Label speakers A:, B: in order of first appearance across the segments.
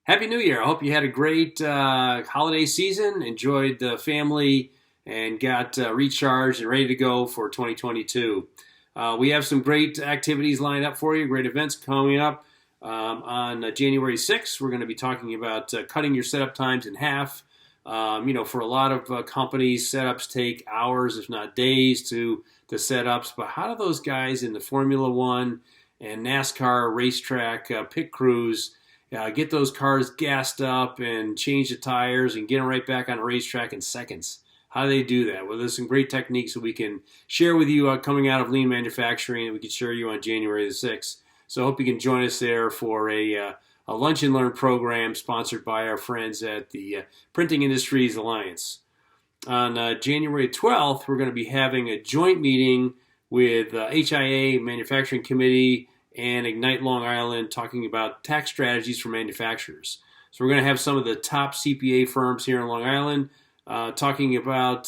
A: Happy New Year. I hope you had a great holiday season, enjoyed the family, and got recharged and ready to go for 2022. We have some great activities lined up for you, great events coming up. On January 6th, we're going to be talking about cutting your setup times in half. For a lot of companies, setups take hours, if not days, to setups. But how do those guys in the Formula One and NASCAR racetrack pit crews get those cars gassed up and change the tires and get them right back on the racetrack in seconds? How do they do that? Well, there's some great techniques that we can share with you coming out of lean manufacturing that we can share you on January the 6th. So I hope you can join us there for a lunch and learn program sponsored by our friends at the Printing Industries Alliance. On January 12th, we're going to be having a joint meeting with HIA Manufacturing Committee and Ignite Long Island talking about tax strategies for manufacturers. So we're going to have some of the top CPA firms here in Long Island talking about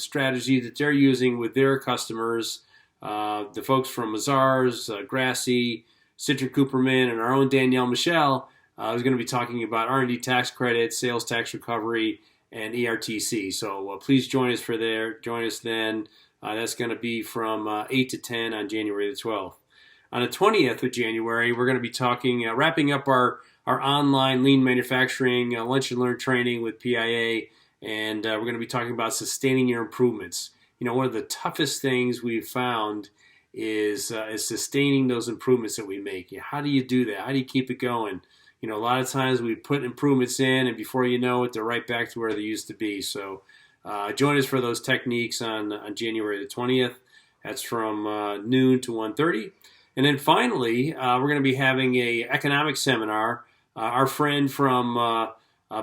A: strategy that they're using with their customers. The folks from Mazars, Grassi, Citron Cooperman, and our own Danielle Michelle is going to be talking about R&D tax credits, sales tax recovery, and ERTC. So please join us Join us then. That's going to be from 8 to 10 on January the 12th. On the 20th of January, we're going to be talking, wrapping up our online lean manufacturing lunch and learn training with PIA, and we're going to be talking about sustaining your improvements. One of the toughest things we've found is sustaining those improvements that we make. How do you do that? How do you keep it going? A lot of times we put improvements in, and before you know it, they're right back to where they used to be. So join us for those techniques on January the 20th. That's from noon to 1:30. And then finally, we're going to be having a economics seminar. Our friend from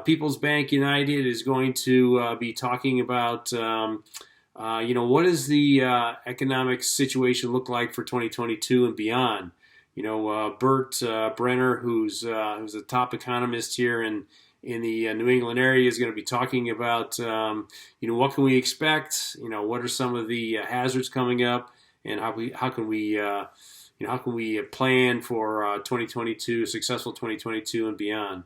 A: People's Bank United is going to be talking about, what does the economic situation look like for 2022 and beyond. Bert Brenner, who's a top economist here in the New England area, is going to be talking about, what can we expect? What are some of the hazards coming up, and how can we plan for 2022, successful 2022 and beyond.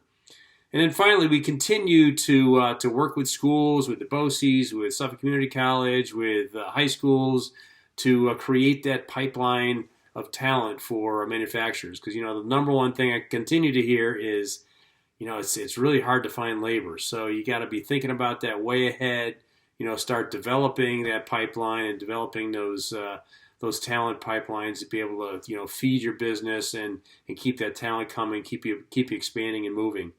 A: And then finally, we continue to work with schools, with the BOCES, with Suffolk Community College, with high schools to create that pipeline of talent for manufacturers. Because, the number one thing I continue to hear is, it's really hard to find labor. So you got to be thinking about that way ahead, start developing that pipeline and developing those talent pipelines to be able to, feed your business and keep that talent coming, keep you expanding and moving.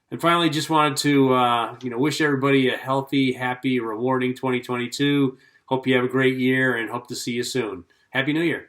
A: And finally, just wanted to, wish everybody a healthy, happy, rewarding 2022. Hope you have a great year and hope to see you soon. Happy New Year.